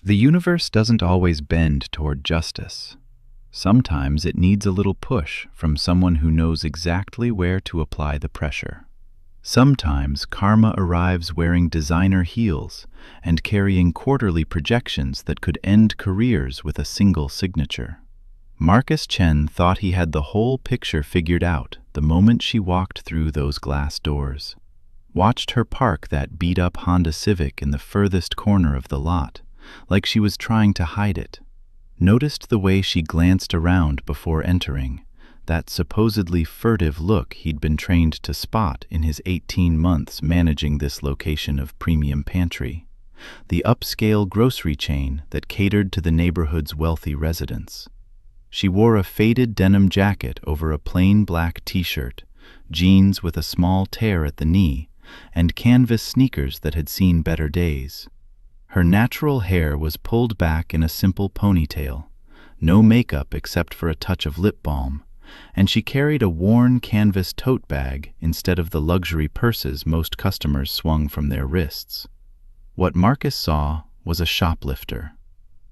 The universe doesn't always bend toward justice. Sometimes it needs a little push from someone who knows exactly where to apply the pressure. Sometimes karma arrives wearing designer heels and carrying quarterly projections that could end careers with a single signature. Marcus Chen thought he had the whole picture figured out the moment she walked through those glass doors. Watched her park that beat-up Honda Civic in the furthest corner of the lot, like she was trying to hide it. Noticed the way she glanced around before entering, that supposedly furtive look he'd been trained to spot in his 18 months managing this location of Premium Pantry, the upscale grocery chain that catered to the neighborhood's wealthy residents. She wore a faded denim jacket over a plain black t-shirt, jeans with a small tear at the knee, and canvas sneakers that had seen better days. Her natural hair was pulled back in a simple ponytail, no makeup except for a touch of lip balm, and she carried a worn canvas tote bag instead of the luxury purses most customers swung from their wrists. What Marcus saw was a shoplifter.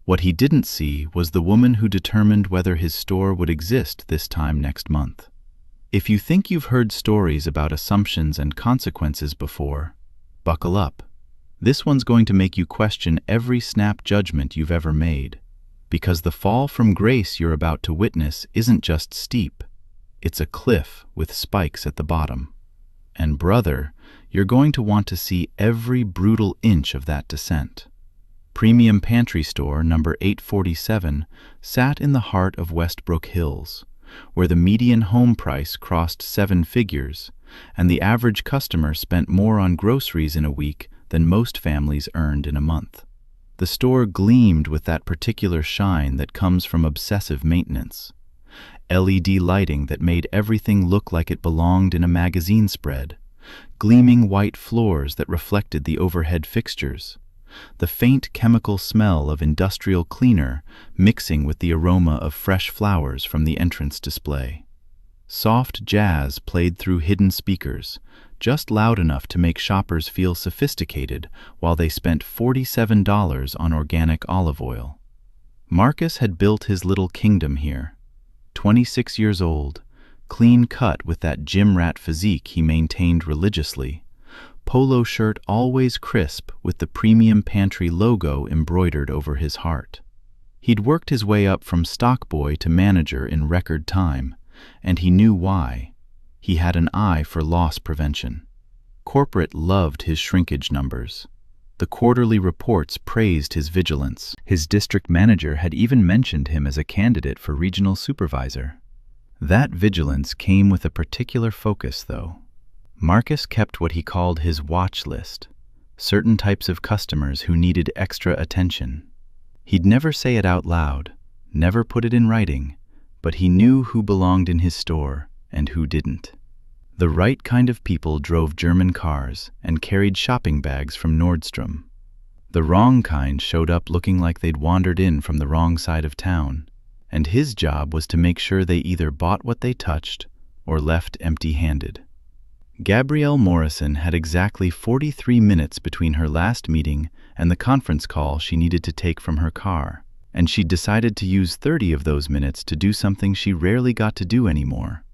What he didn't see was the woman who determined whether his store would exist this time next month. If you think you've heard stories about assumptions and consequences before, buckle up. This one's going to make you question every snap judgment you've ever made, because the fall from grace you're about to witness isn't just steep, it's a cliff with spikes at the bottom. And brother, you're going to want to see every brutal inch of that descent. Premium Pantry Store number 847 sat in the heart of Westbrook Hills, where the median home price crossed 7 figures, and the average customer spent more on groceries in a week than most families earned in a month. The store gleamed with that particular shine that comes from obsessive maintenance. LED lighting that made everything look like it belonged in a magazine spread, gleaming white floors that reflected the overhead fixtures, the faint chemical smell of industrial cleaner mixing with the aroma of fresh flowers from the entrance display. Soft jazz played through hidden speakers, just loud enough to make shoppers feel sophisticated while they spent $47 on organic olive oil. Marcus had built his little kingdom here. 26 years old, clean cut with that gym rat physique he maintained religiously, polo shirt always crisp with the Premium Pantry logo embroidered over his heart. He'd worked his way up from stock boy to manager in record time, and he knew why. He had an eye for loss prevention. Corporate loved his shrinkage numbers. The quarterly reports praised his vigilance. His district manager had even mentioned him as a candidate for regional supervisor. That vigilance came with a particular focus, though. Marcus kept what he called his watch list, certain types of customers who needed extra attention. He'd never say it out loud, never put it in writing, but he knew who belonged in his store and who didn't. The right kind of people drove German cars and carried shopping bags from Nordstrom. The wrong kind showed up looking like they'd wandered in from the wrong side of town, and his job was to make sure they either bought what they touched or left empty-handed. Gabrielle Morrison had exactly 43 minutes between her last meeting and the conference call she needed to take from her car, and she'd decided to use 30 of those minutes to do something she rarely got to do anymore: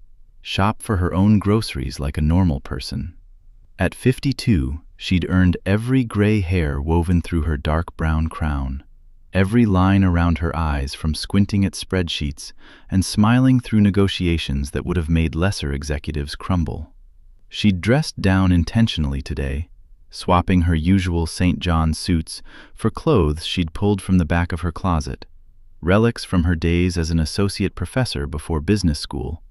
shop for her own groceries like a normal person. At 52, she'd earned every gray hair woven through her dark brown crown, every line around her eyes from squinting at spreadsheets and smiling through negotiations that would have made lesser executives crumble. She'd dressed down intentionally today, swapping her usual St. John suits for clothes she'd pulled from the back of her closet, relics from her days as an associate professor before business school,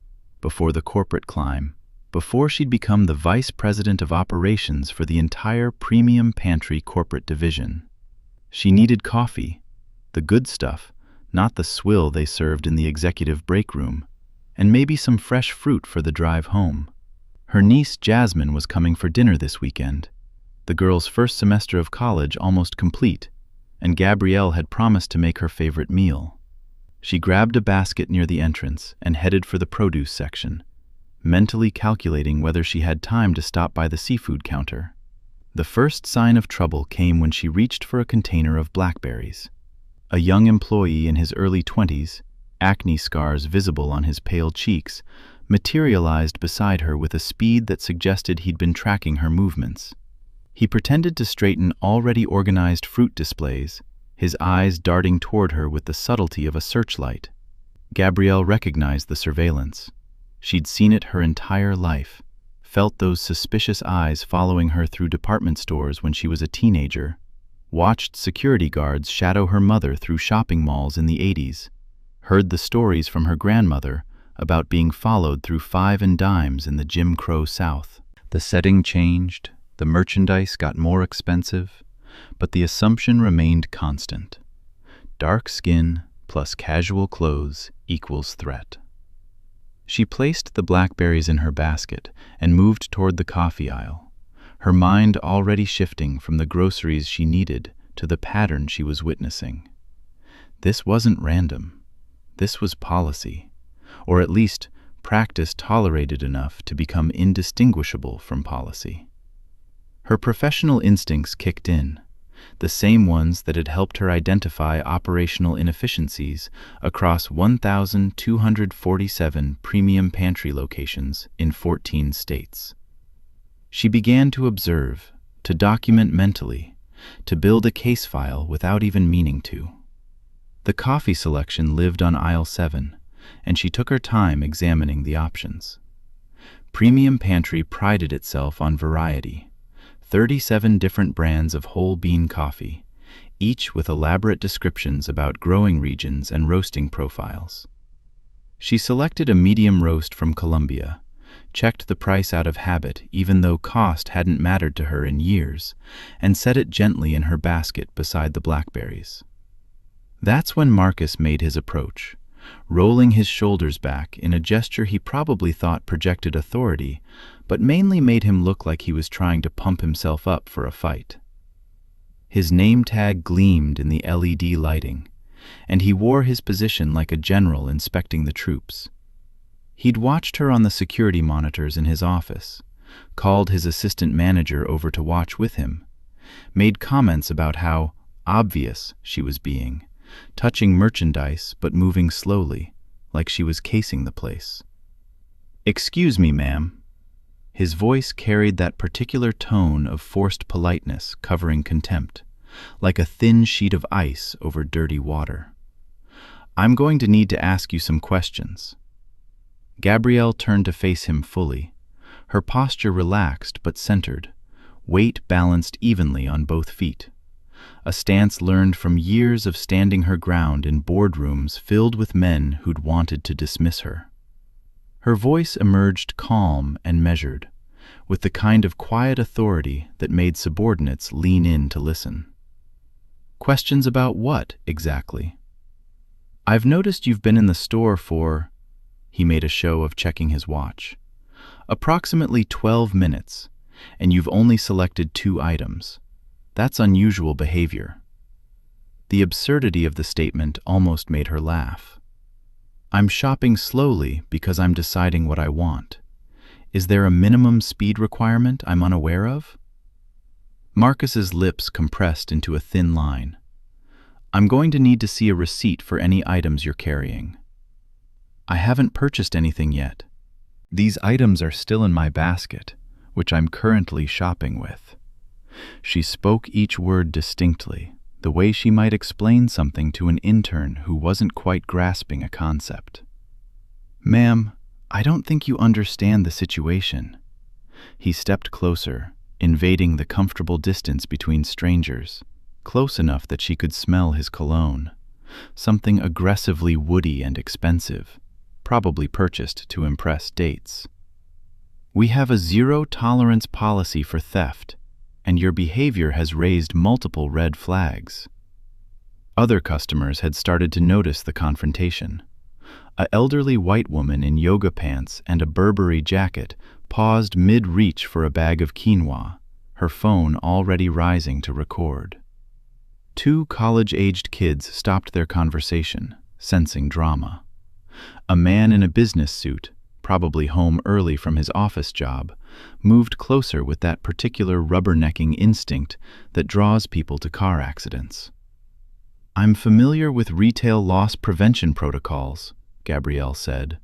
before the corporate climb, before she'd become the vice president of operations for the entire Premium Pantry corporate division. She needed coffee, the good stuff, not the swill they served in the executive break room, and maybe some fresh fruit for the drive home. Her niece Jasmine was coming for dinner this weekend, the girl's first semester of college almost complete, and Gabrielle had promised to make her favorite meal. She grabbed a basket near the entrance and headed for the produce section, mentally calculating whether she had time to stop by the seafood counter. The first sign of trouble came when she reached for a container of blackberries. A young employee in his early 20s, acne scars visible on his pale cheeks, materialized beside her with a speed that suggested he'd been tracking her movements. He pretended to straighten already organized fruit displays, his eyes darting toward her with the subtlety of a searchlight. Gabrielle recognized the surveillance. She'd seen it her entire life, felt those suspicious eyes following her through department stores when she was a teenager, watched security guards shadow her mother through shopping malls in the 80s, heard the stories from her grandmother about being followed through five and dimes in the Jim Crow South. The setting changed, the merchandise got more expensive, but the assumption remained constant. Dark skin plus casual clothes equals threat. She placed the blackberries in her basket and moved toward the coffee aisle, her mind already shifting from the groceries she needed to the pattern she was witnessing. This wasn't random. This was policy, or at least practice tolerated enough to become indistinguishable from policy. Her professional instincts kicked in, the same ones that had helped her identify operational inefficiencies across 1,247 premium pantry locations in 14 states. She began to observe, to document mentally, to build a case file without even meaning to. The coffee selection lived on aisle 7, and she took her time examining the options. Premium Pantry prided itself on variety. 37 different brands of whole bean coffee, each with elaborate descriptions about growing regions and roasting profiles. She selected a medium roast from Colombia, checked the price out of habit even though cost hadn't mattered to her in years, and set it gently in her basket beside the blackberries. That's when Marcus made his approach, rolling his shoulders back in a gesture he probably thought projected authority, but mainly made him look like he was trying to pump himself up for a fight. His name tag gleamed in the LED lighting, and he wore his position like a general inspecting the troops. He'd watched her on the security monitors in his office, called his assistant manager over to watch with him, made comments about how obvious she was being, touching merchandise but moving slowly, like she was casing the place. "Excuse me, ma'am." His voice carried that particular tone of forced politeness covering contempt, like a thin sheet of ice over dirty water. "I'm going to need to ask you some questions." Gabrielle turned to face him fully, her posture relaxed but centered, weight balanced evenly on both feet. A stance learned from years of standing her ground in boardrooms filled with men who'd wanted to dismiss her. Her voice emerged calm and measured, with the kind of quiet authority that made subordinates lean in to listen. "Questions about what, exactly?" "I've noticed you've been in the store for..." He made a show of checking his watch. "Approximately 12 minutes, and you've only selected 2 items. That's unusual behavior." The absurdity of the statement almost made her laugh. "I'm shopping slowly because I'm deciding what I want. Is there a minimum speed requirement I'm unaware of?" Marcus's lips compressed into a thin line. "I'm going to need to see a receipt for any items you're carrying." "I haven't purchased anything yet. These items are still in my basket, which I'm currently shopping with." She spoke each word distinctly, the way she might explain something to an intern who wasn't quite grasping a concept. "Ma'am, I don't think you understand the situation." He stepped closer, invading the comfortable distance between strangers, close enough that she could smell his cologne, something aggressively woody and expensive, probably purchased to impress dates. "We have a zero-tolerance policy for theft, and your behavior has raised multiple red flags." Other customers had started to notice the confrontation. An elderly white woman in yoga pants and a Burberry jacket paused mid-reach for a bag of quinoa, her phone already rising to record. 2 college-aged kids stopped their conversation, sensing drama. A man in a business suit, probably home early from his office job, moved closer with that particular rubbernecking instinct that draws people to car accidents. I'm familiar with retail loss prevention protocols, Gabrielle said,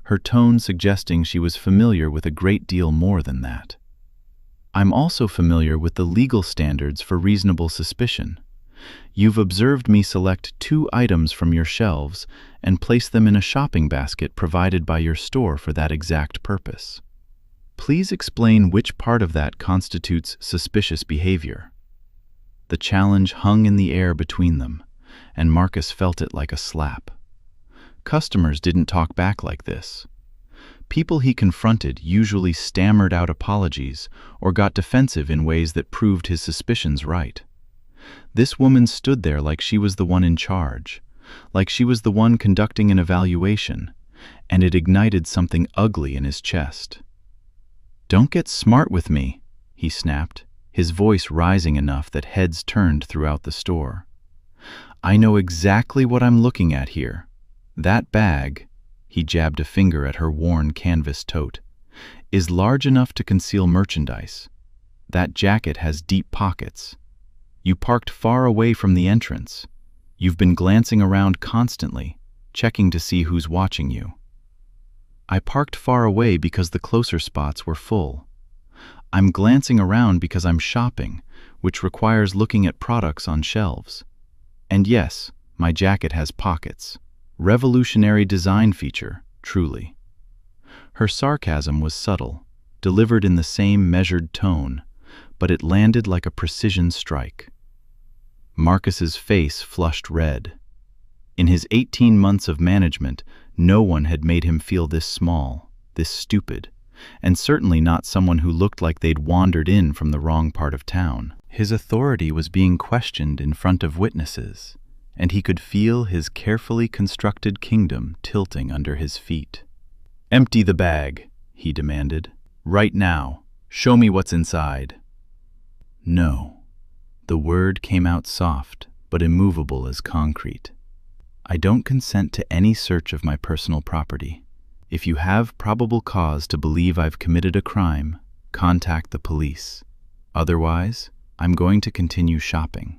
her tone suggesting she was familiar with a great deal more than that. I'm also familiar with the legal standards for reasonable suspicion. You've observed me select 2 items from your shelves and place them in a shopping basket provided by your store for that exact purpose. Please explain which part of that constitutes suspicious behavior. The challenge hung in the air between them, and Marcus felt it like a slap. Customers didn't talk back like this. People he confronted usually stammered out apologies or got defensive in ways that proved his suspicions right. This woman stood there like she was the one in charge, like she was the one conducting an evaluation, and it ignited something ugly in his chest. "Don't get smart with me," he snapped, his voice rising enough that heads turned throughout the store. "I know exactly what I'm looking at here. That bag," he jabbed a finger at her worn canvas tote, "is large enough to conceal merchandise. That jacket has deep pockets. You parked far away from the entrance. You've been glancing around constantly, checking to see who's watching you." "I parked far away because the closer spots were full. I'm glancing around because I'm shopping, which requires looking at products on shelves. And yes, my jacket has pockets. Revolutionary design feature, truly." Her sarcasm was subtle, delivered in the same measured tone, but it landed like a precision strike. Marcus's face flushed red. In his 18 months of management, no one had made him feel this small, this stupid, and certainly not someone who looked like they'd wandered in from the wrong part of town. His authority was being questioned in front of witnesses, and he could feel his carefully constructed kingdom tilting under his feet. "Empty the bag," he demanded. "Right now. Show me what's inside." "No." The word came out soft, but immovable as concrete. "I don't consent to any search of my personal property. If you have probable cause to believe I've committed a crime, contact the police. Otherwise, I'm going to continue shopping."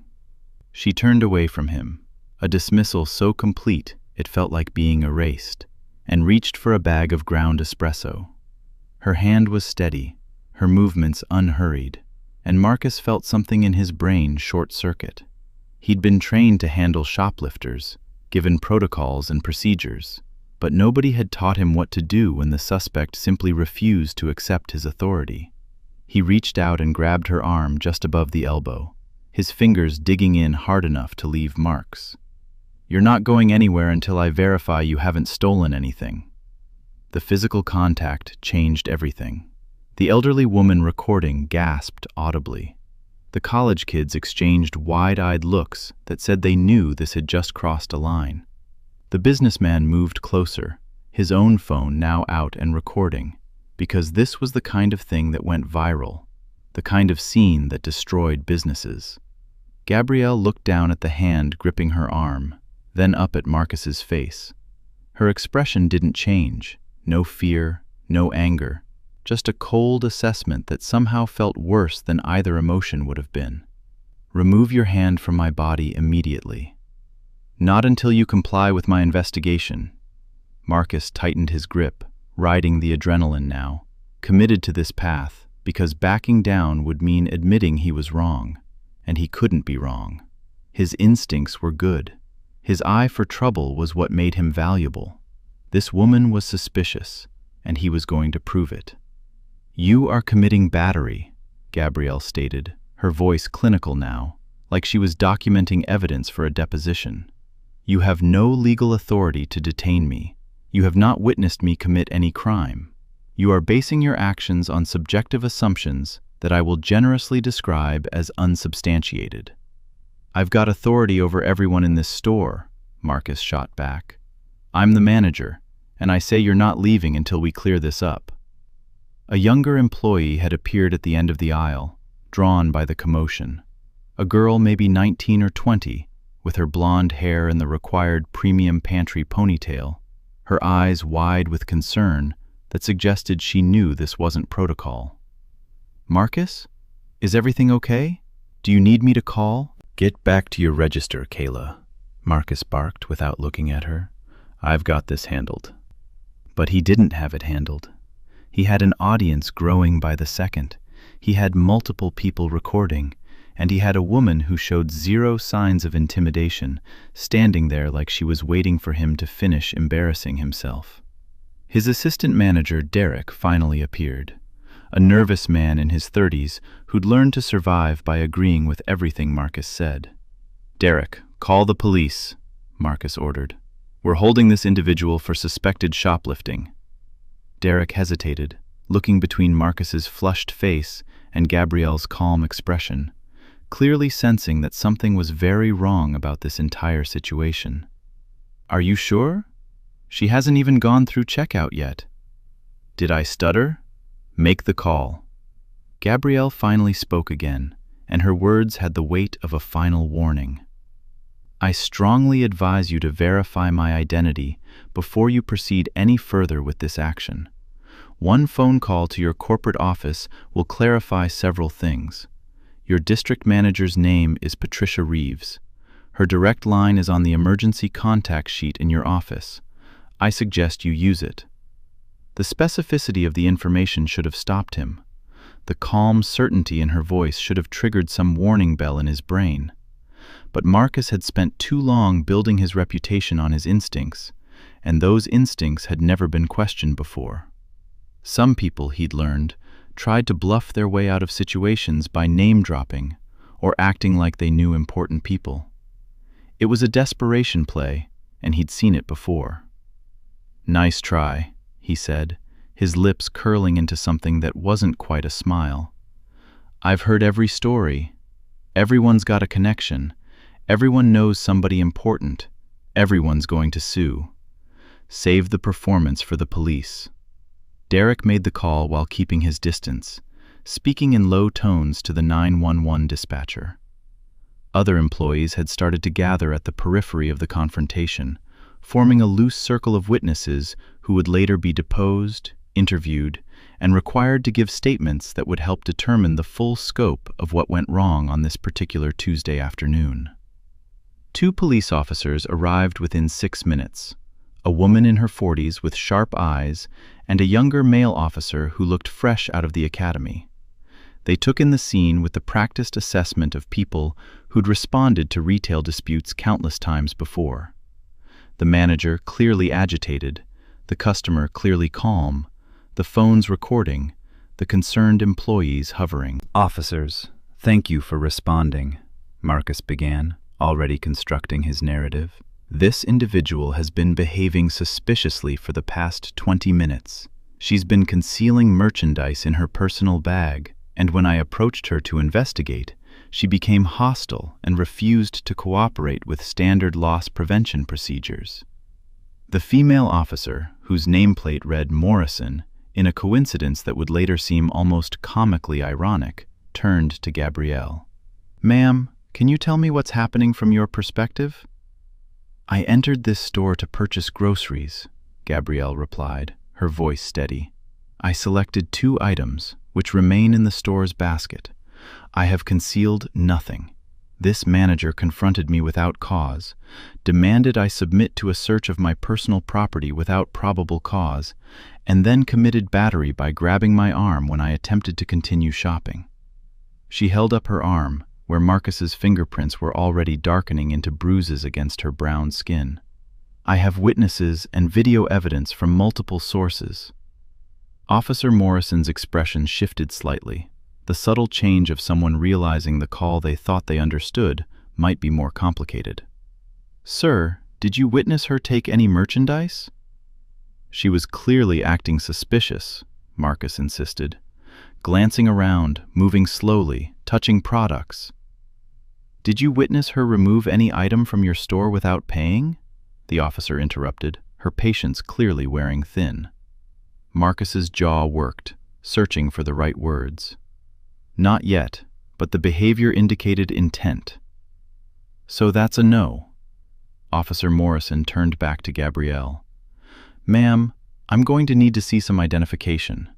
She turned away from him, a dismissal so complete it felt like being erased, and reached for a bag of ground espresso. Her hand was steady, her movements unhurried, and Marcus felt something in his brain short-circuit. He'd been trained to handle shoplifters, given protocols and procedures, but nobody had taught him what to do when the suspect simply refused to accept his authority. He reached out and grabbed her arm just above the elbow, his fingers digging in hard enough to leave marks. "You're not going anywhere until I verify you haven't stolen anything." The physical contact changed everything. The elderly woman recording gasped audibly. The college kids exchanged wide-eyed looks that said they knew this had just crossed a line. The businessman moved closer, his own phone now out and recording, because this was the kind of thing that went viral, the kind of scene that destroyed businesses. Gabrielle looked down at the hand gripping her arm, then up at Marcus's face. Her expression didn't change, no fear, no anger, just a cold assessment that somehow felt worse than either emotion would have been. "Remove your hand from my body immediately." "Not until you comply with my investigation." Marcus tightened his grip, riding the adrenaline now, committed to this path, because backing down would mean admitting he was wrong, and he couldn't be wrong. His instincts were good. His eye for trouble was what made him valuable. This woman was suspicious, and he was going to prove it. "You are committing battery," Gabrielle stated, her voice clinical now, like she was documenting evidence for a deposition. "You have no legal authority to detain me. You have not witnessed me commit any crime. You are basing your actions on subjective assumptions that I will generously describe as unsubstantiated." "I've got authority over everyone in this store," Marcus shot back. "I'm the manager, and I say you're not leaving until we clear this up." A younger employee had appeared at the end of the aisle, drawn by the commotion. A girl maybe 19 or 20, with her blonde hair in the required premium pantry ponytail, her eyes wide with concern that suggested she knew this wasn't protocol. "Marcus? Is everything okay? Do you need me to call?" "Get back to your register, Kayla," Marcus barked without looking at her. "I've got this handled." But he didn't have it handled. He had an audience growing by the second. He had multiple people recording, and he had a woman who showed zero signs of intimidation, standing there like she was waiting for him to finish embarrassing himself. His assistant manager, Derek, finally appeared. A nervous man in his 30s who'd learned to survive by agreeing with everything Marcus said. "Derek, call the police," Marcus ordered. "We're holding this individual for suspected shoplifting." Derek hesitated, looking between Marcus's flushed face and Gabrielle's calm expression, clearly sensing that something was very wrong about this entire situation. "Are you sure? She hasn't even gone through checkout yet." "Did I stutter? Make the call." Gabrielle finally spoke again, and her words had the weight of a final warning. "I strongly advise you to verify my identity before you proceed any further with this action. One phone call to your corporate office will clarify several things. Your district manager's name is Patricia Reeves. Her direct line is on the emergency contact sheet in your office. I suggest you use it." The specificity of the information should have stopped him. The calm certainty in her voice should have triggered some warning bell in his brain. But Marcus had spent too long building his reputation on his instincts, and those instincts had never been questioned before. Some people, he'd learned, tried to bluff their way out of situations by name-dropping or acting like they knew important people. It was a desperation play, and he'd seen it before. "Nice try," he said, his lips curling into something that wasn't quite a smile. "I've heard every story. Everyone's got a connection. Everyone knows somebody important. Everyone's going to sue. Save the performance for the police." Derek made the call while keeping his distance, speaking in low tones to the 911 dispatcher. Other employees had started to gather at the periphery of the confrontation, forming a loose circle of witnesses who would later be deposed, interviewed, and required to give statements that would help determine the full scope of what went wrong on this particular Tuesday afternoon. 2 police officers arrived within 6 minutes, a woman in her 40s with sharp eyes and a younger male officer who looked fresh out of the academy. They took in the scene with the practiced assessment of people who'd responded to retail disputes countless times before. The manager clearly agitated, the customer clearly calm, the phones recording, the concerned employees hovering. "Officers, thank you for responding," Marcus began, already constructing his narrative. "This individual has been behaving suspiciously for the past 20 minutes. She's been concealing merchandise in her personal bag, and when I approached her to investigate, she became hostile and refused to cooperate with standard loss prevention procedures." The female officer, whose nameplate read Morrison, in a coincidence that would later seem almost comically ironic, turned to Gabrielle. "Ma'am, can you tell me what's happening from your perspective?" "I entered this store to purchase groceries," Gabrielle replied, her voice steady. "I selected 2 items, which remain in the store's basket. I have concealed nothing. This manager confronted me without cause, demanded I submit to a search of my personal property without probable cause, and then committed battery by grabbing my arm when I attempted to continue shopping." She held up her arm, where Marcus's fingerprints were already darkening into bruises against her brown skin. "I have witnesses and video evidence from multiple sources." Officer Morrison's expression shifted slightly, the subtle change of someone realizing the call they thought they understood might be more complicated. "Sir, did you witness her take any merchandise?" "She was clearly acting suspicious," Marcus insisted, glancing around, moving slowly, touching products. "Did you witness her remove any item from your store without paying?" the officer interrupted, her patience clearly wearing thin. Marcus's jaw worked, searching for the right words. Not yet, but the behavior indicated intent. "So that's a no." Officer Morrison turned back to Gabrielle. "Ma'am, I'm going to need to see some identification."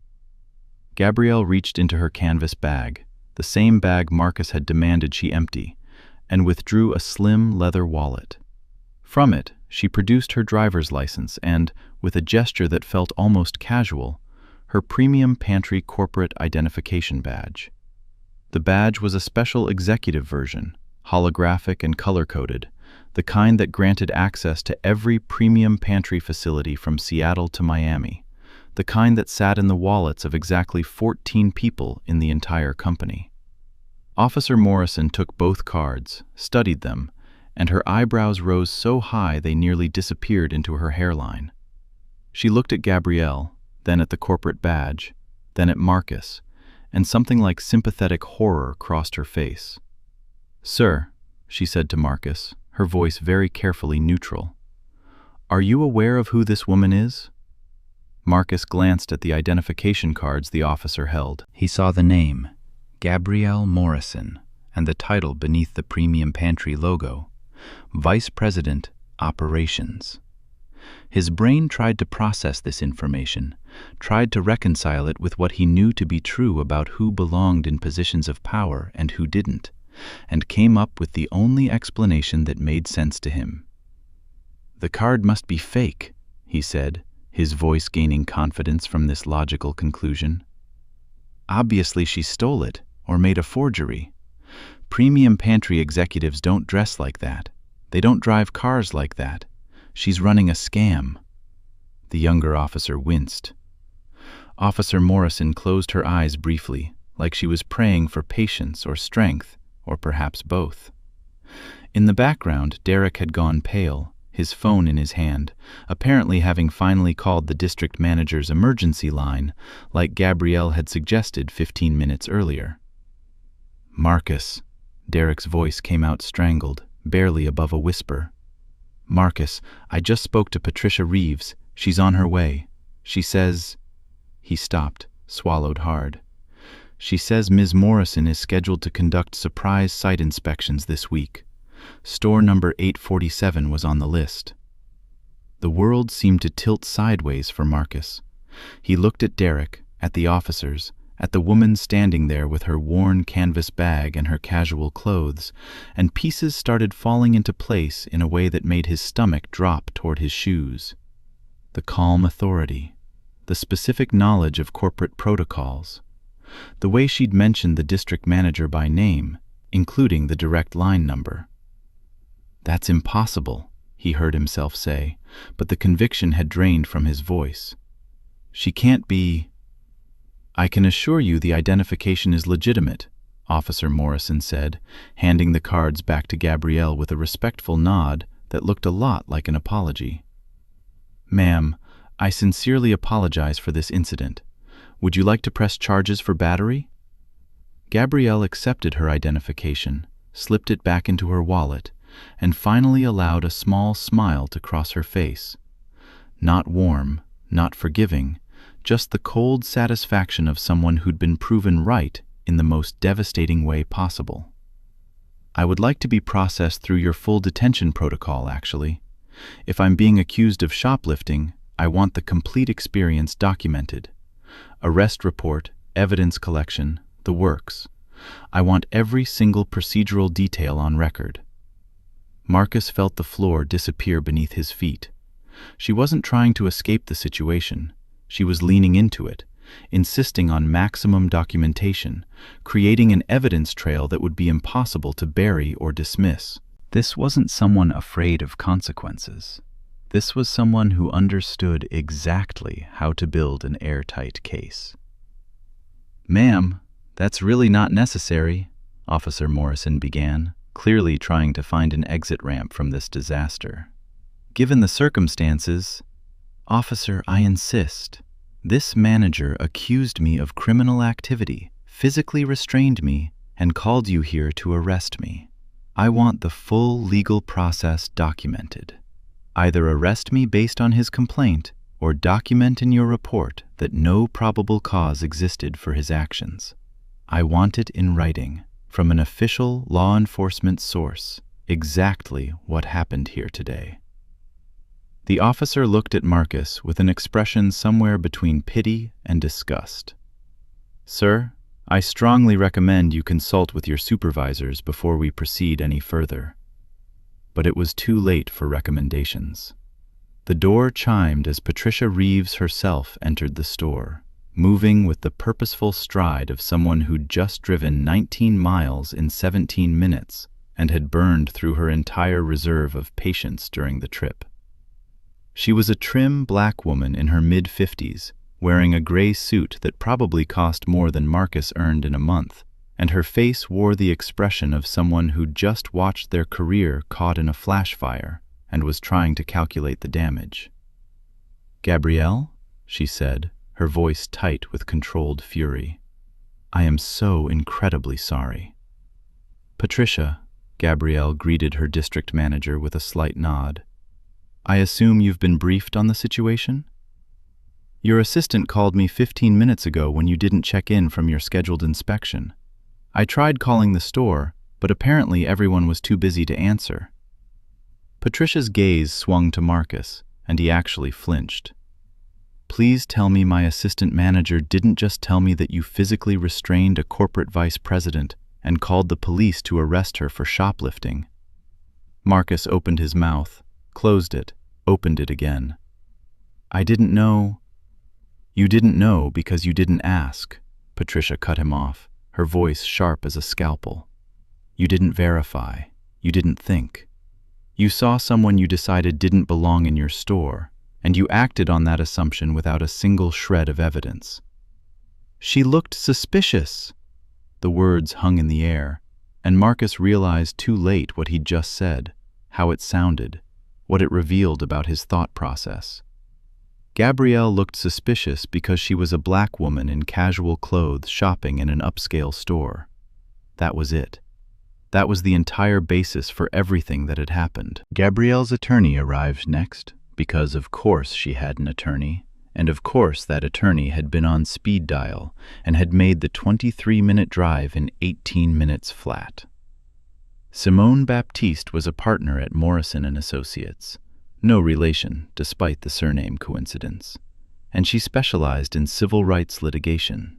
Gabrielle reached into her canvas bag, the same bag Marcus had demanded she empty, and withdrew a slim leather wallet. From it, she produced her driver's license and, with a gesture that felt almost casual, her premium pantry corporate identification badge. The badge was a special executive version, holographic and color-coded, the kind that granted access to every premium pantry facility from Seattle to Miami, the kind that sat in the wallets of exactly 14 people in the entire company. Officer Morrison took both cards, studied them, and her eyebrows rose so high they nearly disappeared into her hairline. She looked at Gabrielle, then at the corporate badge, then at Marcus, and something like sympathetic horror crossed her face. "Sir," she said to Marcus, her voice very carefully neutral, "are you aware of who this woman is?" Marcus glanced at the identification cards the officer held. He saw the name, Gabrielle Morrison, and the title beneath the Premium Pantry logo, Vice President, Operations. His brain tried to process this information, tried to reconcile it with what he knew to be true about who belonged in positions of power and who didn't, and came up with the only explanation that made sense to him. "The card must be fake," he said, his voice gaining confidence from this logical conclusion. "Obviously she stole it, or made a forgery. Premium pantry executives don't dress like that. They don't drive cars like that. She's running a scam." The younger officer winced. Officer Morrison closed her eyes briefly, like she was praying for patience or strength, or perhaps both. In the background, Derek had gone pale, his phone in his hand, apparently having finally called the district manager's emergency line, like Gabrielle had suggested 15 minutes earlier. "Marcus," Derek's voice came out strangled, barely above a whisper. "Marcus, I just spoke to Patricia Reeves. She's on her way. She says—" He stopped, swallowed hard. "She says Ms. Morrison is scheduled to conduct surprise site inspections this week. Store number 847 was on the list." The world seemed to tilt sideways for Marcus. He looked at Derek, at the officers, at the woman standing there with her worn canvas bag and her casual clothes, and pieces started falling into place in a way that made his stomach drop toward his shoes. The calm authority, the specific knowledge of corporate protocols, the way she'd mentioned the district manager by name, including the direct line number. "That's impossible," he heard himself say, but the conviction had drained from his voice. "She can't be—" "I can assure you the identification is legitimate," Officer Morrison said, handing the cards back to Gabrielle with a respectful nod that looked a lot like an apology. "Ma'am, I sincerely apologize for this incident. Would you like to press charges for battery?" Gabrielle accepted her identification, slipped it back into her wallet, and finally allowed a small smile to cross her face. Not warm, not forgiving, just the cold satisfaction of someone who'd been proven right in the most devastating way possible. "I would like to be processed through your full detention protocol, actually. If I'm being accused of shoplifting, I want the complete experience documented. Arrest report, evidence collection, the works. I want every single procedural detail on record." Marcus felt the floor disappear beneath his feet. She wasn't trying to escape the situation. She was leaning into it, insisting on maximum documentation, creating an evidence trail that would be impossible to bury or dismiss. This wasn't someone afraid of consequences. This was someone who understood exactly how to build an airtight case. "Ma'am, that's really not necessary," Officer Morrison began, clearly trying to find an exit ramp from this disaster. "Given the circumstances—" "Officer, I insist. This manager accused me of criminal activity, physically restrained me, and called you here to arrest me. I want the full legal process documented. Either arrest me based on his complaint, or document in your report that no probable cause existed for his actions. I want it in writing, from an official law enforcement source, exactly what happened here today." The officer looked at Marcus with an expression somewhere between pity and disgust. "Sir, I strongly recommend you consult with your supervisors before we proceed any further." but it was too late for recommendations. The door chimed as Patricia Reeves herself entered the store, moving with the purposeful stride of someone who'd just driven 19 miles in 17 minutes and had burned through her entire reserve of patience during the trip. She was a trim black woman in her mid-50s, wearing a gray suit that probably cost more than Marcus earned in a month, and her face wore the expression of someone who'd just watched their career caught in a flash fire and was trying to calculate the damage. "Gabrielle," she said, her voice tight with controlled fury. "I am so incredibly sorry." "Patricia," Gabrielle greeted her district manager with a slight nod. "I assume you've been briefed on the situation? Your assistant called me 15 minutes ago when you didn't check in from your scheduled inspection. I tried calling the store, but apparently everyone was too busy to answer." Patricia's gaze swung to Marcus, and he actually flinched. "Please tell me my assistant manager didn't just tell me that you physically restrained a corporate vice president and called the police to arrest her for shoplifting." Marcus opened his mouth, closed it, opened it again. "I didn't know." "You didn't know because you didn't ask," Patricia cut him off, her voice sharp as a scalpel. "You didn't verify. You didn't think. You saw someone you decided didn't belong in your store, and you acted on that assumption without a single shred of evidence." "She looked suspicious." The words hung in the air, and Marcus realized too late what he'd just said, how it sounded, what it revealed about his thought process. Gabrielle looked suspicious because she was a black woman in casual clothes shopping in an upscale store. That was it. That was the entire basis for everything that had happened. Gabrielle's attorney arrived next, because of course she had an attorney, and of course that attorney had been on speed dial and had made the 23-minute drive in 18 minutes flat. Simone Baptiste was a partner at Morrison & Associates, no relation despite the surname coincidence, and she specialized in civil rights litigation.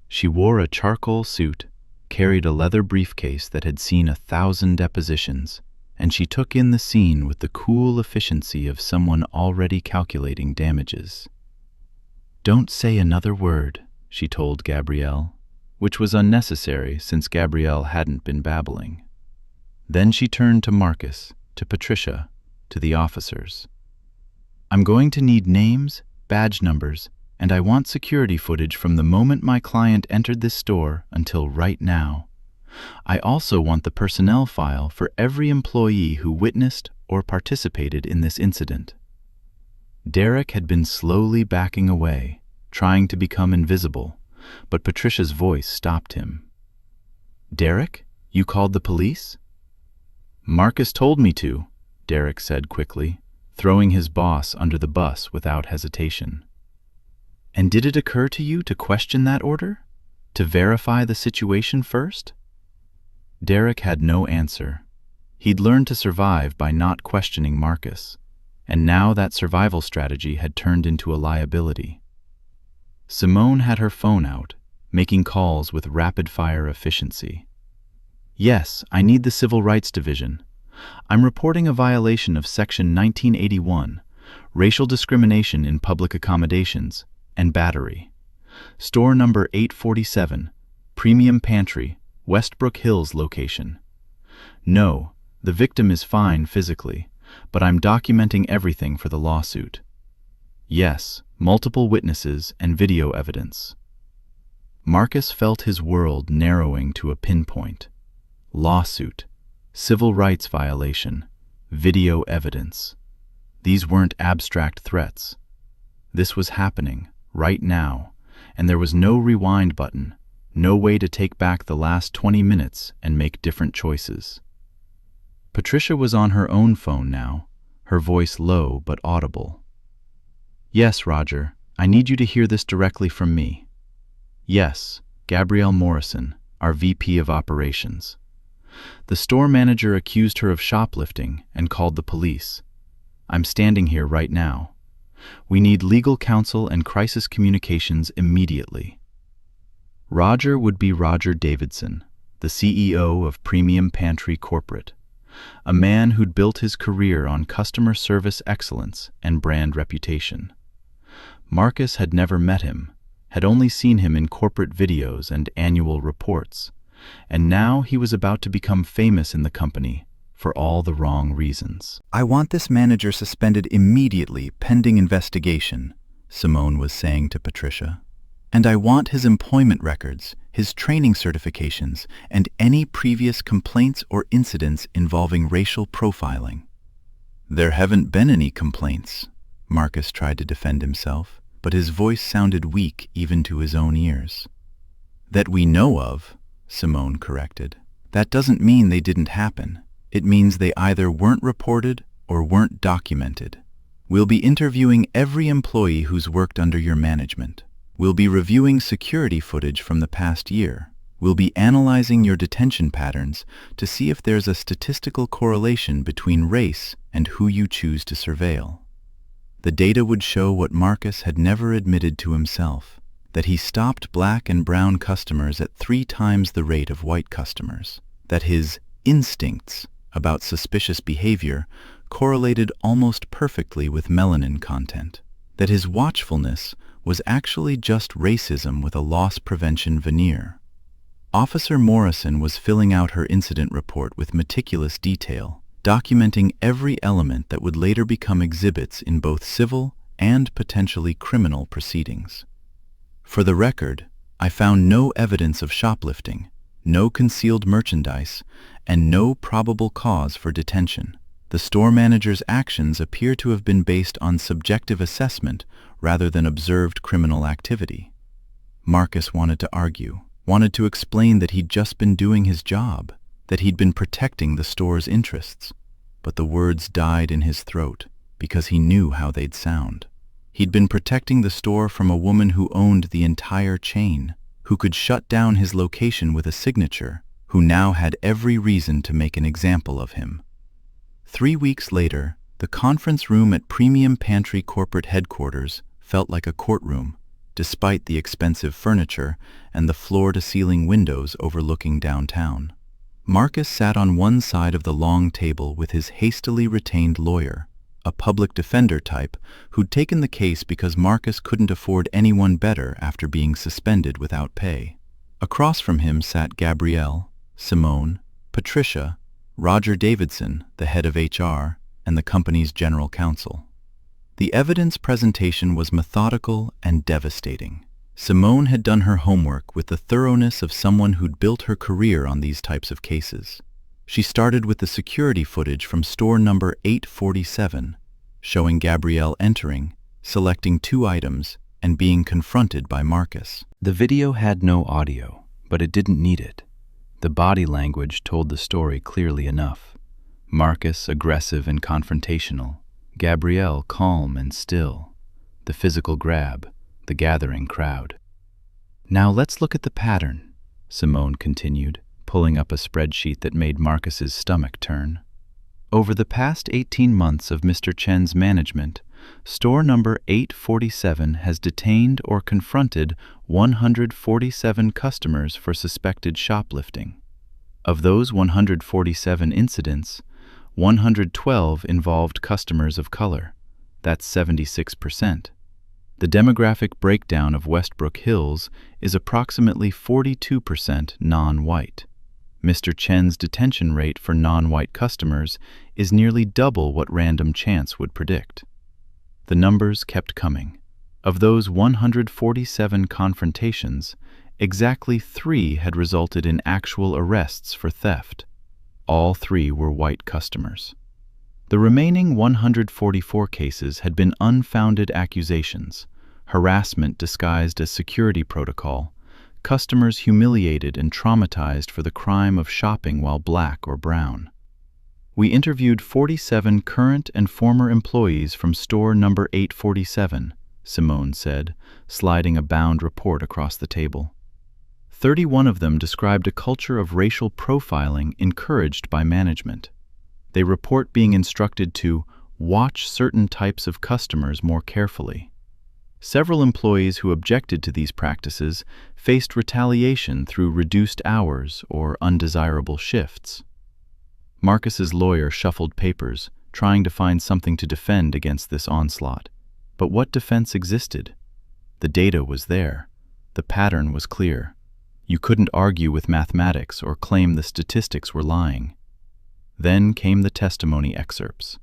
She wore a charcoal suit, carried a leather briefcase that had seen 1,000 depositions, and she took in the scene with the cool efficiency of someone already calculating damages. "Don't say another word," she told Gabrielle, which was unnecessary since Gabrielle hadn't been babbling. Then she turned to Marcus, to Patricia, to the officers. "I'm going to need names, badge numbers, and I want security footage from the moment my client entered this store until right now. I also want the personnel file for every employee who witnessed or participated in this incident." Derek had been slowly backing away, trying to become invisible, but Patricia's voice stopped him. "Derek, you called the police?" "Marcus told me to," Derek said quickly, throwing his boss under the bus without hesitation. "And did it occur to you to question that order? To verify the situation first?" Derek had no answer. He'd learned to survive by not questioning Marcus, and now that survival strategy had turned into a liability. Simone had her phone out, making calls with rapid-fire efficiency. "Yes, I need the Civil Rights Division. I'm reporting a violation of Section 1981, racial discrimination in public accommodations, and battery. Store number 847, Premium Pantry, Westbrook Hills location. No, the victim is fine physically, but I'm documenting everything for the lawsuit. Yes, multiple witnesses and video evidence." Marcus felt his world narrowing to a pinpoint. Lawsuit, civil rights violation, video evidence. These weren't abstract threats. This was happening, right now, and there was no rewind button, no way to take back the last 20 minutes and make different choices. Patricia was on her own phone now, her voice low but audible. "Yes, Roger, I need you to hear this directly from me. Yes, Gabrielle Morrison, our VP of Operations. The store manager accused her of shoplifting and called the police. I'm standing here right now. We need legal counsel and crisis communications immediately." Roger would be Roger Davidson, the CEO of Premium Pantry Corporate, a man who'd built his career on customer service excellence and brand reputation. Marcus had never met him, had only seen him in corporate videos and annual reports, and now he was about to become famous in the company for all the wrong reasons. "I want this manager suspended immediately pending investigation," Simone was saying to Patricia. "And I want his employment records, his training certifications, and any previous complaints or incidents involving racial profiling." "There haven't been any complaints," Marcus tried to defend himself, but his voice sounded weak even to his own ears. "That we know of," Simone corrected. "That doesn't mean they didn't happen. It means they either weren't reported or weren't documented. We'll be interviewing every employee who's worked under your management. We'll be reviewing security footage from the past year. We'll be analyzing your detention patterns to see if there's a statistical correlation between race and who you choose to surveil." The data would show what Marcus had never admitted to himself, that he stopped black and brown customers at 3 times the rate of white customers, that his instincts about suspicious behavior correlated almost perfectly with melanin content, that his watchfulness was actually just racism with a loss prevention veneer. Officer Morrison was filling out her incident report with meticulous detail, documenting every element that would later become exhibits in both civil and potentially criminal proceedings. "For the record, I found no evidence of shoplifting, no concealed merchandise, and no probable cause for detention. The store manager's actions appear to have been based on subjective assessment rather than observed criminal activity." Marcus wanted to argue, wanted to explain that he'd just been doing his job, that he'd been protecting the store's interests, but the words died in his throat because he knew how they'd sound. He'd been protecting the store from a woman who owned the entire chain, who could shut down his location with a signature, who now had every reason to make an example of him. 3 weeks later, the conference room at Premium Pantry corporate headquarters felt like a courtroom, despite the expensive furniture and the floor-to-ceiling windows overlooking downtown. Marcus sat on one side of the long table with his hastily retained lawyer, a public defender type who'd taken the case because Marcus couldn't afford anyone better after being suspended without pay. Across from him sat Gabrielle, Simone, Patricia, Roger Davidson, the head of HR, and the company's general counsel. The evidence presentation was methodical and devastating. Simone had done her homework with the thoroughness of someone who'd built her career on these types of cases. She started with the security footage from store number 847, showing Gabrielle entering, selecting 2 items, and being confronted by Marcus. The video had no audio, but it didn't need it. The body language told the story clearly enough. Marcus aggressive and confrontational, Gabrielle calm and still. The physical grab, the gathering crowd. "Now let's look at the pattern," Simone continued, pulling up a spreadsheet that made Marcus's stomach turn. "Over the past 18 months of Mr. Chen's management, store number 847 has detained or confronted 147 customers for suspected shoplifting. Of those 147 incidents, 112 involved customers of color. That's 76%. The demographic breakdown of Westbrook Hills is approximately 42% non-white. Mr. Chen's detention rate for non-white customers is nearly double what random chance would predict." The numbers kept coming. Of those 147 confrontations, exactly 3 had resulted in actual arrests for theft. All 3 were white customers. The remaining 144 cases had been unfounded accusations, harassment disguised as security protocol, customers humiliated and traumatized for the crime of shopping while black or brown. We interviewed 47 current and former employees from store number 847, Simone said, sliding a bound report across the table. 31 of them described a culture of racial profiling encouraged by management. They report being instructed to watch certain types of customers more carefully. Several employees who objected to these practices faced retaliation through reduced hours or undesirable shifts. Marcus's lawyer shuffled papers, trying to find something to defend against this onslaught. But what defense existed? The data was there. The pattern was clear. You couldn't argue with mathematics or claim the statistics were lying. Then came the testimony excerpts.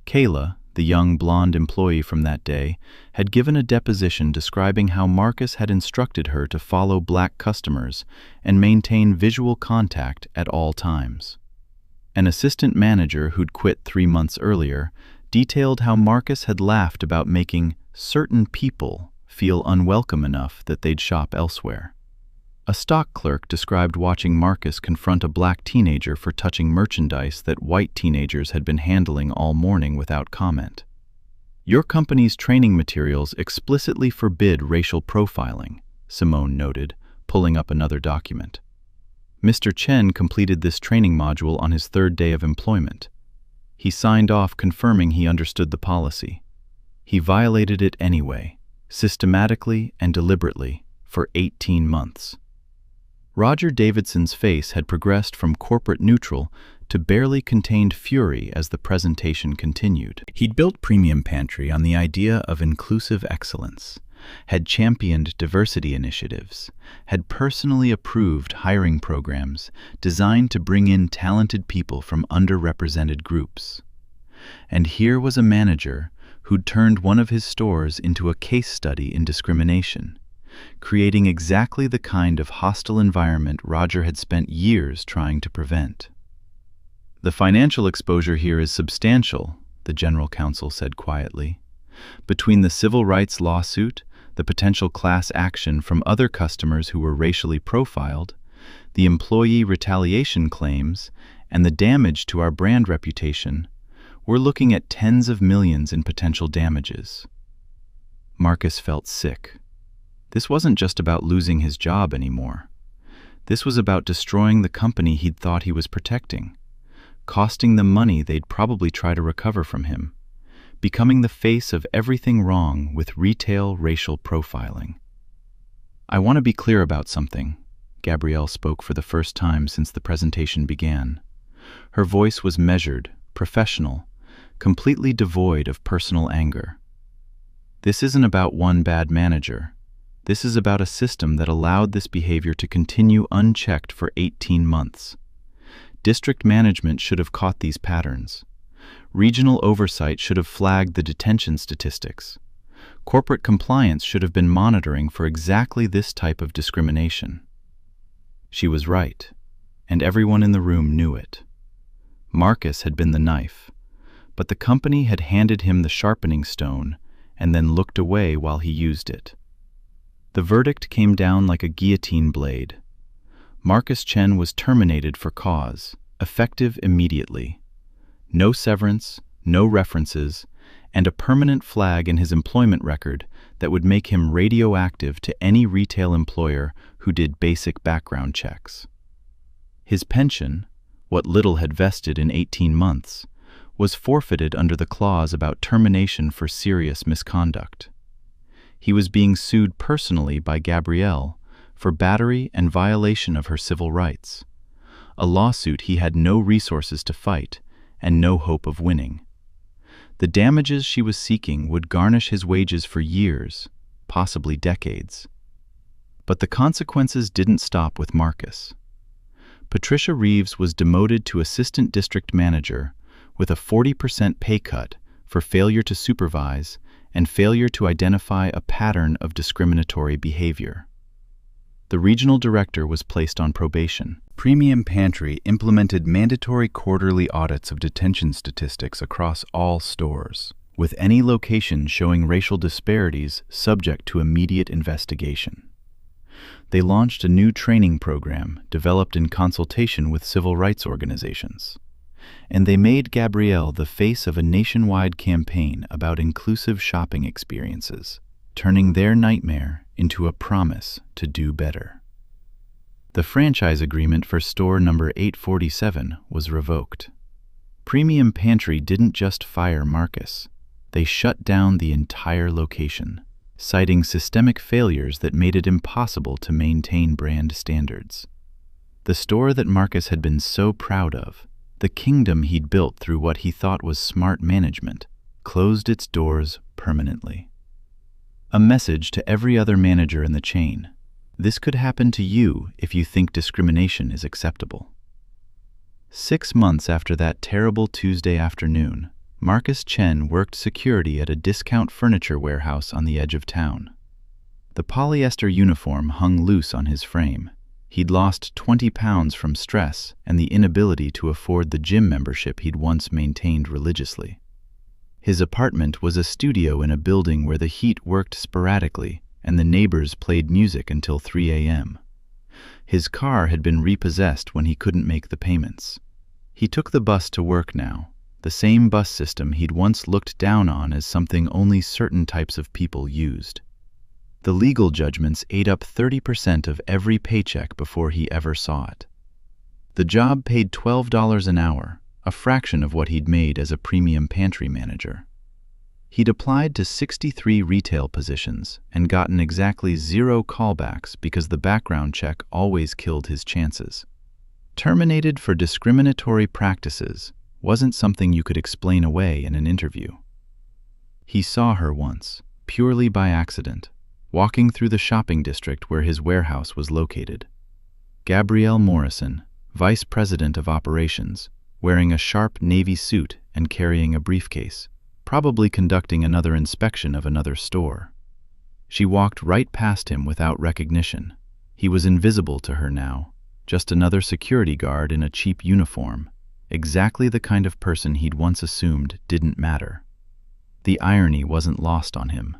Kayla, the young blonde employee from that day, had given a deposition describing how Marcus had instructed her to follow black customers and maintain visual contact at all times. An assistant manager who'd quit 3 months earlier detailed how Marcus had laughed about making certain people feel unwelcome enough that they'd shop elsewhere. A stock clerk described watching Marcus confront a black teenager for touching merchandise that white teenagers had been handling all morning without comment. "Your company's training materials explicitly forbid racial profiling," Simone noted, pulling up another document. Mr. Chen completed this training module on his 3rd day of employment. He signed off confirming he understood the policy. He violated it anyway, systematically and deliberately, for 18 months. Roger Davidson's face had progressed from corporate neutral to barely contained fury as the presentation continued. He'd built Premium Pantry on the idea of inclusive excellence, had championed diversity initiatives, had personally approved hiring programs designed to bring in talented people from underrepresented groups. And here was a manager who'd turned one of his stores into a case study in discrimination, creating exactly the kind of hostile environment Roger had spent years trying to prevent. "The financial exposure here is substantial," the general counsel said quietly. "Between the civil rights lawsuit, the potential class action from other customers who were racially profiled, the employee retaliation claims, and the damage to our brand reputation, we're looking at tens of millions in potential damages." Marcus felt sick. This wasn't just about losing his job anymore. This was about destroying the company he'd thought he was protecting, costing them money they'd probably try to recover from him, becoming the face of everything wrong with retail racial profiling. "I want to be clear about something," Gabrielle spoke for the first time since the presentation began. Her voice was measured, professional, completely devoid of personal anger. "This isn't about one bad manager. This is about a system that allowed this behavior to continue unchecked for 18 months. District management should have caught these patterns. Regional oversight should have flagged the detention statistics. Corporate compliance should have been monitoring for exactly this type of discrimination." She was right, and everyone in the room knew it. Marcus had been the knife, but the company had handed him the sharpening stone and then looked away while he used it. The verdict came down like a guillotine blade. Marcus Chen was terminated for cause, effective immediately. No severance, no references, and a permanent flag in his employment record that would make him radioactive to any retail employer who did basic background checks. His pension, what little had vested in 18 months, was forfeited under the clause about termination for serious misconduct. He was being sued personally by Gabrielle for battery and violation of her civil rights, a lawsuit he had no resources to fight and no hope of winning. The damages she was seeking would garnish his wages for years, possibly decades. But the consequences didn't stop with Marcus. Patricia Reeves was demoted to assistant district manager with a 40% pay cut for failure to supervise and failure to identify a pattern of discriminatory behavior. The regional director was placed on probation. Premium Pantry implemented mandatory quarterly audits of detention statistics across all stores, with any location showing racial disparities subject to immediate investigation. They launched a new training program developed in consultation with civil rights organizations. And they made Gabrielle the face of a nationwide campaign about inclusive shopping experiences, turning their nightmare into a promise to do better. The franchise agreement for store number 847 was revoked. Premium Pantry didn't just fire Marcus. They shut down the entire location, citing systemic failures that made it impossible to maintain brand standards. The store that Marcus had been so proud of, The kingdom he'd built through what he thought was smart management closed its doors permanently. A message to every other manager in the chain: this could happen to you if you think discrimination is acceptable. 6 months after that terrible Tuesday afternoon, Marcus Chen worked security at a discount furniture warehouse on the edge of town. The polyester uniform hung loose on his frame. He'd lost 20 pounds from stress and the inability to afford the gym membership he'd once maintained religiously. His apartment was a studio in a building where the heat worked sporadically and the neighbors played music until 3 a.m. His car had been repossessed when he couldn't make the payments. He took the bus to work now, the same bus system he'd once looked down on as something only certain types of people used. The legal judgments ate up 30% of every paycheck before he ever saw it. The job paid $12 an hour, a fraction of what he'd made as a premium pantry manager. He'd applied to 63 retail positions and gotten exactly 0 callbacks because the background check always killed his chances. Terminated for discriminatory practices wasn't something you could explain away in an interview. He saw her once, purely by accident, walking through the shopping district where his warehouse was located. Gabrielle Morrison, Vice President of Operations, wearing a sharp navy suit and carrying a briefcase, probably conducting another inspection of another store. She walked right past him without recognition. He was invisible to her now, just another security guard in a cheap uniform, exactly the kind of person he'd once assumed didn't matter. The irony wasn't lost on him.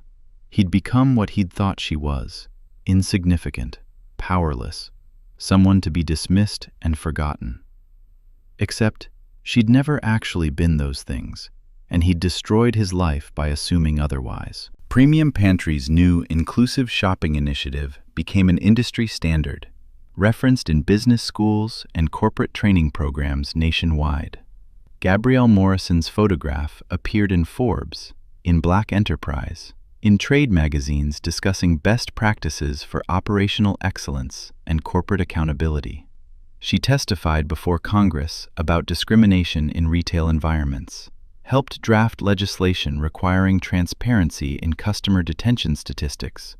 He'd become what he'd thought she was: insignificant, powerless, someone to be dismissed and forgotten. Except she'd never actually been those things, and he'd destroyed his life by assuming otherwise. Premium Pantry's new inclusive shopping initiative became an industry standard, referenced in business schools and corporate training programs nationwide. Gabrielle Morrison's photograph appeared in Forbes, in Black Enterprise, in trade magazines discussing best practices for operational excellence and corporate accountability. She testified before Congress about discrimination in retail environments, helped draft legislation requiring transparency in customer detention statistics,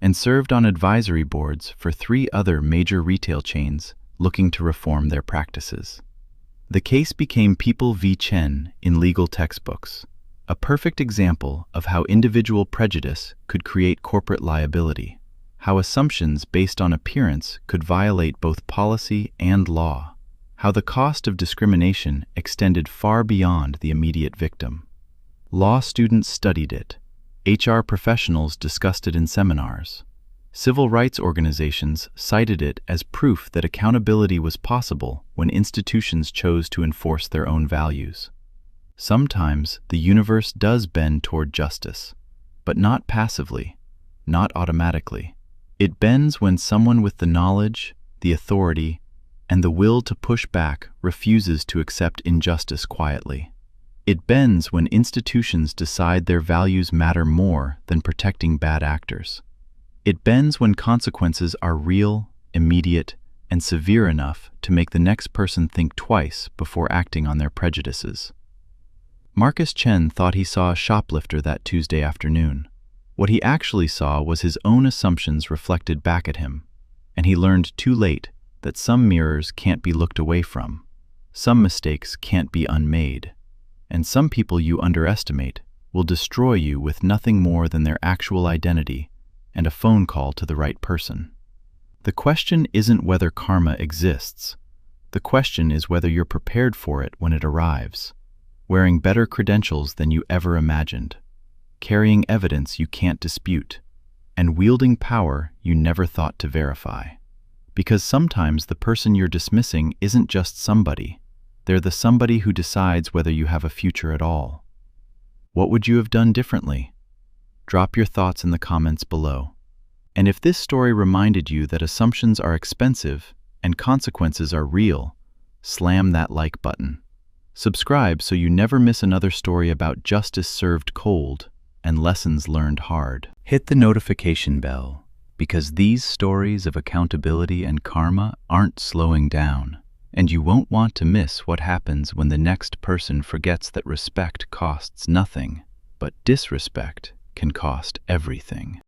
and served on advisory boards for 3 other major retail chains looking to reform their practices. The case became People v. Chen in legal textbooks, a perfect example of how individual prejudice could create corporate liability, how assumptions based on appearance could violate both policy and law, how the cost of discrimination extended far beyond the immediate victim. Law students studied it. HR professionals discussed it in seminars. Civil rights organizations cited it as proof that accountability was possible when institutions chose to enforce their own values. Sometimes the universe does bend toward justice, but not passively, not automatically. It bends when someone with the knowledge, the authority, and the will to push back refuses to accept injustice quietly. It bends when institutions decide their values matter more than protecting bad actors. It bends when consequences are real, immediate, and severe enough to make the next person think twice before acting on their prejudices. Marcus Chen thought he saw a shoplifter that Tuesday afternoon. What he actually saw was his own assumptions reflected back at him, and he learned too late that some mirrors can't be looked away from, some mistakes can't be unmade, and some people you underestimate will destroy you with nothing more than their actual identity and a phone call to the right person. The question isn't whether karma exists. The question is whether you're prepared for it when it arrives, wearing better credentials than you ever imagined, carrying evidence you can't dispute, and wielding power you never thought to verify. Because sometimes the person you're dismissing isn't just somebody. They're the somebody who decides whether you have a future at all. What would you have done differently? Drop your thoughts in the comments below. And if this story reminded you that assumptions are expensive and consequences are real, slam that like button. Subscribe so you never miss another story about justice served cold and lessons learned hard. Hit the notification bell, because these stories of accountability and karma aren't slowing down. And you won't want to miss what happens when the next person forgets that respect costs nothing, but disrespect can cost everything.